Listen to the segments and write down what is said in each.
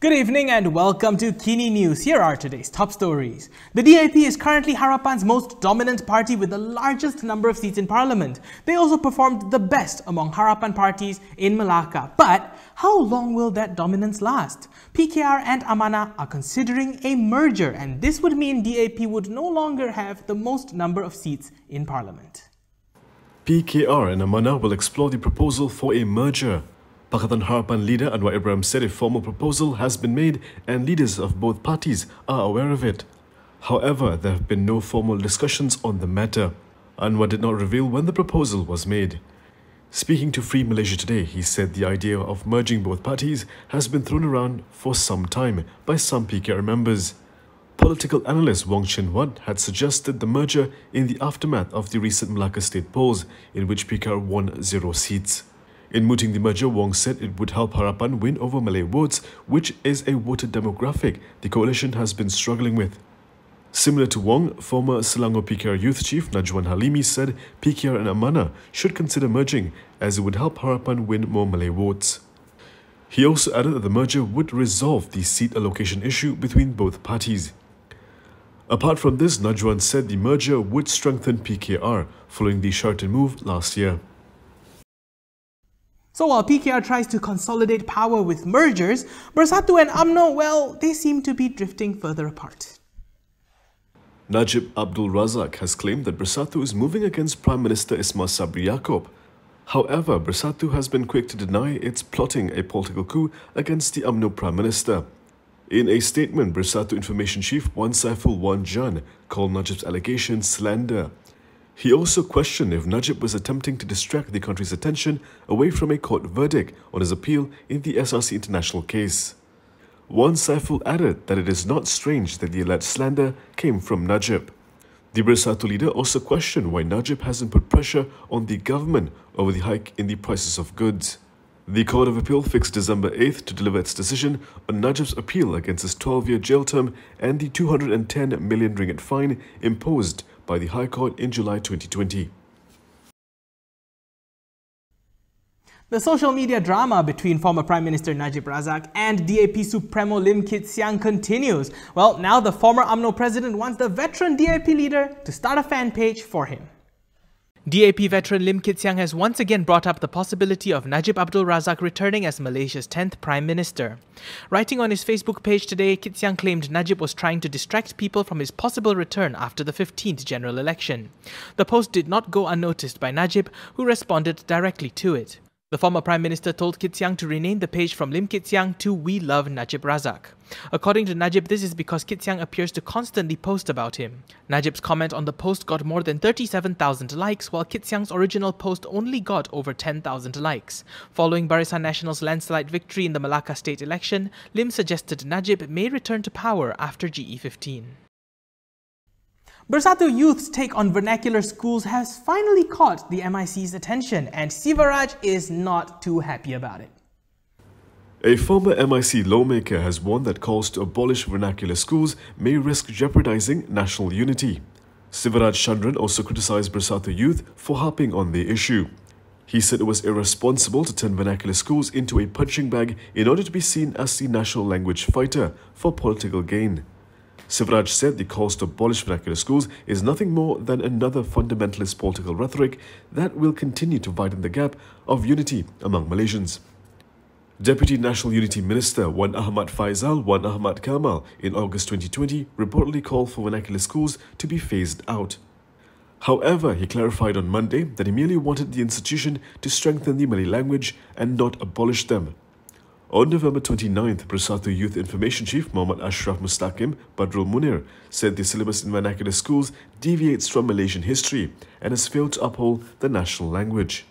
Good evening and welcome to Kini News. Here are today's top stories. The DAP is currently Harapan's most dominant party with the largest number of seats in parliament. They also performed the best among Harapan parties in Melaka. But how long will that dominance last? PKR and Amanah are considering a merger, and this would mean DAP would no longer have the most number of seats in parliament. PKR and Amanah will explore the proposal for a merger. Pakatan Harapan leader Anwar Ibrahim said a formal proposal has been made and leaders of both parties are aware of it. However, there have been no formal discussions on the matter. Anwar did not reveal when the proposal was made. Speaking to Free Malaysia Today, he said the idea of merging both parties has been thrown around for some time by some PKR members. Political analyst Wong Chin Wat had suggested the merger in the aftermath of the recent Melaka state polls, in which PKR won 0 seats. In mooting the merger, Wong said it would help Harapan win over Malay votes, which is a voter demographic the coalition has been struggling with. Similar to Wong, former Selangor PKR Youth Chief Najwan Halimi said PKR and Amanah should consider merging, as it would help Harapan win more Malay votes. He also added that the merger would resolve the seat allocation issue between both parties. Apart from this, Najwan said the merger would strengthen PKR following the Sheraton move last year. So while PKR tries to consolidate power with mergers, Bersatu and UMNO, well, they seem to be drifting further apart. Najib Abdul Razak has claimed that Bersatu is moving against Prime Minister Ismail Sabri Yaakob. However, Bersatu has been quick to deny it's plotting a political coup against the UMNO Prime Minister. In a statement, Bersatu Information Chief Wan Saiful Wan Jan called Najib's allegation slander. He also questioned if Najib was attempting to distract the country's attention away from a court verdict on his appeal in the SRC International case. Wan Saiful added that it is not strange that the alleged slander came from Najib. The Bersatu leader also questioned why Najib hasn't put pressure on the government over the hike in the prices of goods. The Court of Appeal fixed December 8th to deliver its decision on Najib's appeal against his 12-year jail term and the 210 million ringgit fine imposed by the High Court in July 2020. The social media drama between former Prime Minister Najib Razak and DAP Supremo Lim Kit Siang continues. Well, now the former UMNO president wants the veteran DAP leader to start a fan page for him. DAP veteran Lim Kit Siang has once again brought up the possibility of Najib Abdul Razak returning as Malaysia's 10th Prime Minister. Writing on his Facebook page today, Kit Siang claimed Najib was trying to distract people from his possible return after the 15th general election. The post did not go unnoticed by Najib, who responded directly to it. The former Prime Minister told Kit Siang to rename the page from Lim Kit Siang to We Love Najib Razak. According to Najib, this is because Kit Siang appears to constantly post about him. Najib's comment on the post got more than 37,000 likes, while Kit Siang's original post only got over 10,000 likes. Following Barisan Nasional's landslide victory in the Melaka state election, Lim suggested Najib may return to power after GE15. Bersatu Youth's take on vernacular schools has finally caught the MIC's attention, and Sivaraj is not too happy about it. A former MIC lawmaker has warned that calls to abolish vernacular schools may risk jeopardizing national unity. Sivaraj Chandran also criticized Bersatu Youth for harping on the issue. He said it was irresponsible to turn vernacular schools into a punching bag in order to be seen as the national language fighter for political gain. Sivaraj said the calls to abolish vernacular schools is nothing more than another fundamentalist political rhetoric that will continue to widen the gap of unity among Malaysians. Deputy National Unity Minister Wan Ahmad Faizal Wan Ahmad Kamal in August 2020 reportedly called for vernacular schools to be phased out. However, he clarified on Monday that he merely wanted the institution to strengthen the Malay language and not abolish them. On November 29th, Bersatu Youth Information Chief Muhammad Ashraf Mustaqim Badrul Munir said the syllabus in vernacular schools deviates from Malaysian history and has failed to uphold the national language.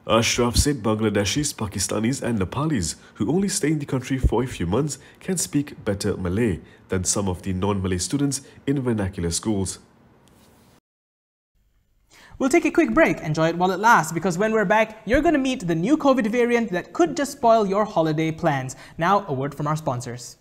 Ashraf said Bangladeshis, Pakistanis and Nepalis who only stay in the country for a few months can speak better Malay than some of the non-Malay students in vernacular schools. We'll take a quick break, enjoy it while it lasts, because when we're back, you're going to meet the new COVID variant that could just spoil your holiday plans. Now, a word from our sponsors.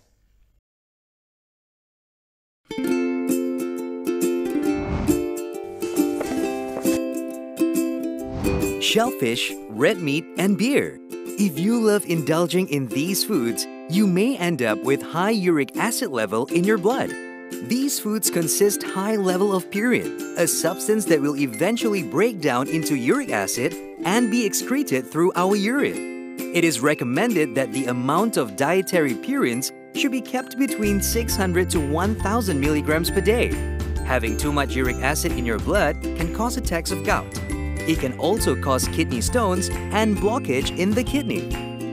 Shellfish, red meat, and beer. If you love indulging in these foods, You may end up with high uric acid level in your blood. These foods consist high level of purine, a substance that will eventually break down into uric acid and be excreted through our urine. It is recommended that the amount of dietary purines should be kept between 600 to 1000 milligrams per day. Having too much uric acid in your blood can cause attacks of gout. It can also cause kidney stones and blockage in the kidney.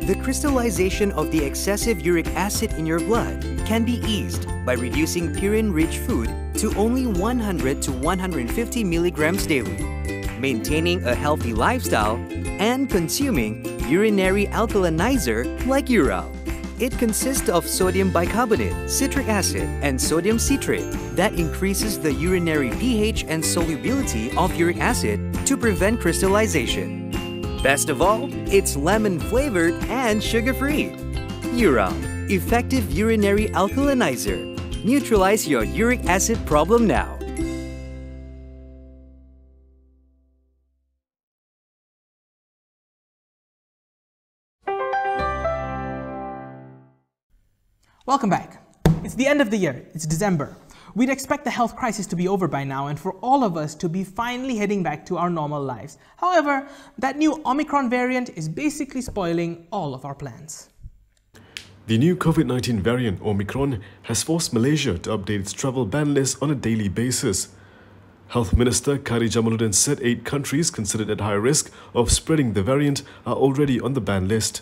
The crystallization of the excessive uric acid in your blood can be eased by reducing purine-rich food to only 100 to 150 milligrams daily, maintaining a healthy lifestyle, and consuming urinary alkalinizer like Ural. It consists of sodium bicarbonate, citric acid, and sodium citrate that increases the urinary pH and solubility of uric acid to prevent crystallization. Best of all, it's lemon-flavored and sugar-free. Ural, effective urinary alkalinizer. Neutralize your uric acid problem now. Welcome back. It's the end of the year. It's December. We'd expect the health crisis to be over by now and for all of us to be finally heading back to our normal lives. However, that new Omicron variant is basically spoiling all of our plans. The new COVID-19 variant, Omicron, has forced Malaysia to update its travel ban list on a daily basis. Health Minister Khairy Jamaluddin said 8 countries considered at high risk of spreading the variant are already on the ban list.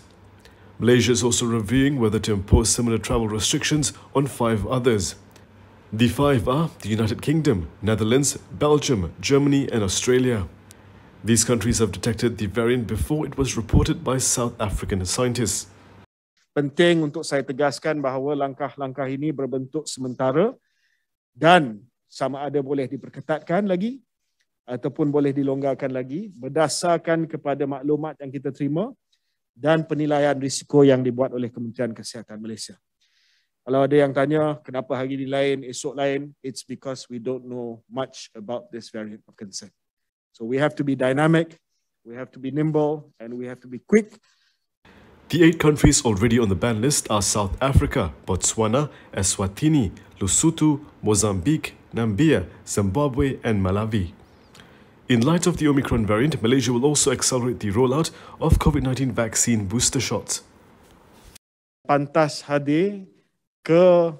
Malaysia is also reviewing whether to impose similar travel restrictions on 5 others. The 5 are the United Kingdom, Netherlands, Belgium, Germany and Australia. These countries have detected the variant before it was reported by South African scientists. Penting untuk saya tegaskan bahawa langkah-langkah ini berbentuk sementara dan sama ada boleh diperketatkan lagi ataupun boleh dilonggarkan lagi berdasarkan kepada maklumat yang kita terima dan penilaian risiko yang dibuat oleh Kementerian Kesihatan Malaysia. Kalau ada yang tanya kenapa hari ini lain, esok lain, it's because we don't know much about this variant of concern. So we have to be dynamic, we have to be nimble, and we have to be quick. The 8 countries already on the ban list are South Africa, Botswana, Eswatini, Lesotho, Mozambique, Namibia, Zimbabwe and Malawi. In light of the Omicron variant, Malaysia will also accelerate the rollout of COVID-19 vaccine booster shots. Pantas hadir ke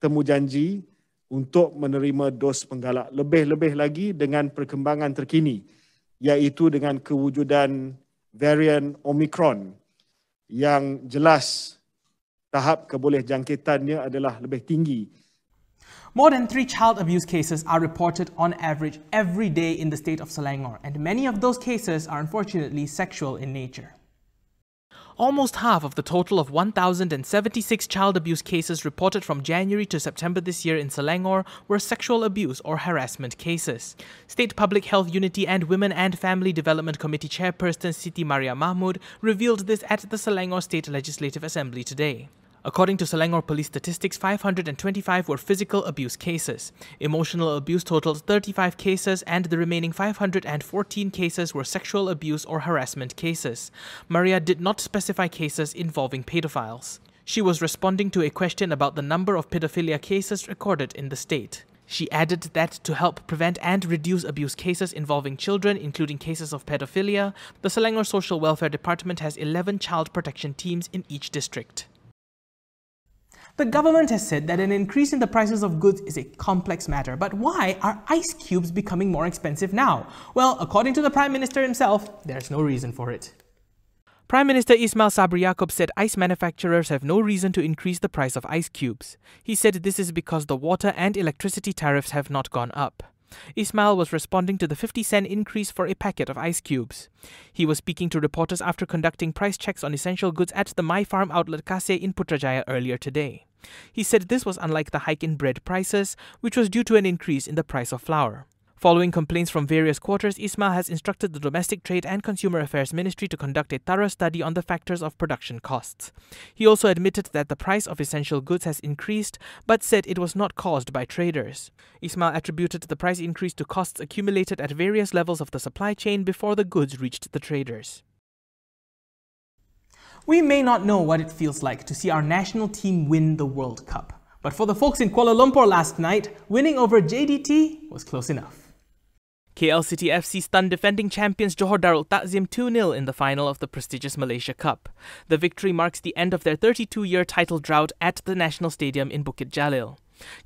temujanji untuk menerima dos penggalak. Lebih-lebih lagi dengan perkembangan terkini, iaitu dengan kewujudan varian Omicron yang jelas tahap kebolehjangkitannya adalah lebih tinggi. More than 3 child abuse cases are reported on average every day in the state of Selangor, and many of those cases are unfortunately sexual in nature. Almost half of the total of 1,076 child abuse cases reported from January to September this year in Selangor were sexual abuse or harassment cases. State Public Health Unity and Women and Family Development Committee Chairperson Siti Maria Mahmud revealed this at the Selangor State Legislative Assembly today. According to Selangor Police statistics, 525 were physical abuse cases. Emotional abuse totaled 35 cases and the remaining 514 cases were sexual abuse or harassment cases. Maria did not specify cases involving pedophiles. She was responding to a question about the number of pedophilia cases recorded in the state. She added that to help prevent and reduce abuse cases involving children, including cases of pedophilia, the Selangor Social Welfare Department has 11 child protection teams in each district. The government has said that an increase in the prices of goods is a complex matter. But why are ice cubes becoming more expensive now? Well, according to the Prime Minister himself, there's no reason for it. Prime Minister Ismail Sabri Yaakob said ice manufacturers have no reason to increase the price of ice cubes. He said this is because the water and electricity tariffs have not gone up. Ismail was responding to the 50-cent increase for a packet of ice cubes. He was speaking to reporters after conducting price checks on essential goods at the My Farm outlet Kaseh in Putrajaya earlier today. He said this was unlike the hike in bread prices, which was due to an increase in the price of flour. Following complaints from various quarters, Ismail has instructed the Domestic Trade and Consumer Affairs Ministry to conduct a thorough study on the factors of production costs. He also admitted that the price of essential goods has increased, but said it was not caused by traders. Ismail attributed the price increase to costs accumulated at various levels of the supply chain before the goods reached the traders. We may not know what it feels like to see our national team win the World Cup. But for the folks in Kuala Lumpur last night, winning over JDT was close enough. KL City FC stunned defending champions Johor Darul Takzim 2-0 in the final of the prestigious Malaysia Cup. The victory marks the end of their 32-year title drought at the National Stadium in Bukit Jalil.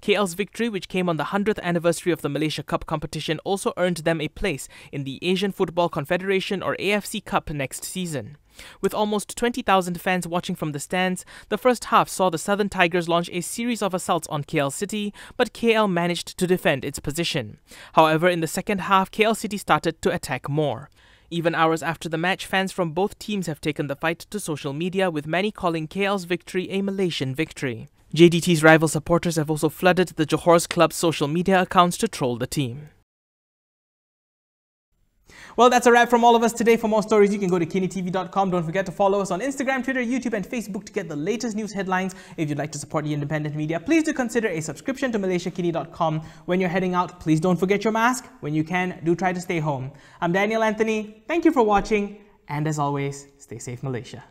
KL's victory, which came on the 100th anniversary of the Malaysia Cup competition, also earned them a place in the Asian Football Confederation or AFC Cup next season. With almost 20,000 fans watching from the stands, the first half saw the Southern Tigers launch a series of assaults on KL City, but KL managed to defend its position. However, in the second half, KL City started to attack more. Even hours after the match, fans from both teams have taken the fight to social media, with many calling KL's victory a Malaysian victory. JDT's rival supporters have also flooded the Johor's club's social media accounts to troll the team. Well, that's a wrap from all of us today. For more stories, you can go to KiniTV.com. Don't forget to follow us on Instagram, Twitter, YouTube and Facebook to get the latest news headlines. If you'd like to support the independent media, please do consider a subscription to MalaysiaKini.com. When you're heading out, please don't forget your mask. When you can, do try to stay home. I'm Daniel Anthony. Thank you for watching. And as always, stay safe, Malaysia.